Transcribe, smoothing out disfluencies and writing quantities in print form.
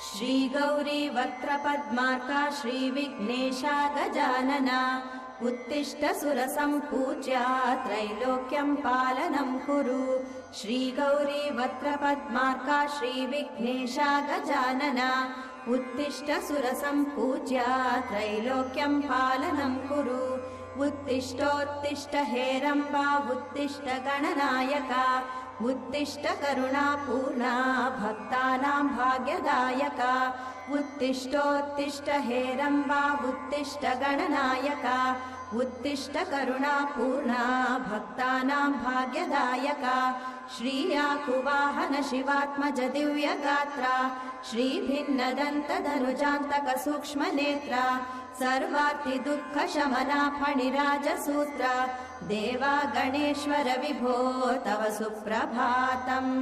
श्रीगौरी वक्त्रपद्मार्का श्रीविघ्नेशा गजानना उत्तिष्ठ सुरसम्पूज्या त्रैलोक्यं पालनं कुरु। श्रीगौरी वक्त्रपद्मार्का श्रीविघ्नेशा गजानना उत्तिष्ठ सुरसम्पूज्या त्रैलोक्यं पालनं कुरु। उत्तिष्ठोत्तिष्ठ हेरम्बा उत्तिष्ठ गणनायका उत्तिष्ठ करुणापूर्णा भक्तानां भाग्यदायका। उत्तिष्ठोत्तिष्ठ हेरम्बा उत्तिष्ठ गणनायका उत्तिष्ठ करुणापूर्णा भक्तानां भाग्यदायका। श्रीयाकुवाहन शिवात्मज दिव्यगात्रा श्रीभिन्नदन्तधनुजान्तक सूक्ष्मनेत्रा सर्वार्ति दुःखशमना फणिराजसूत्रा देवा गणेश्वर विभो तव सुप्रभातम्।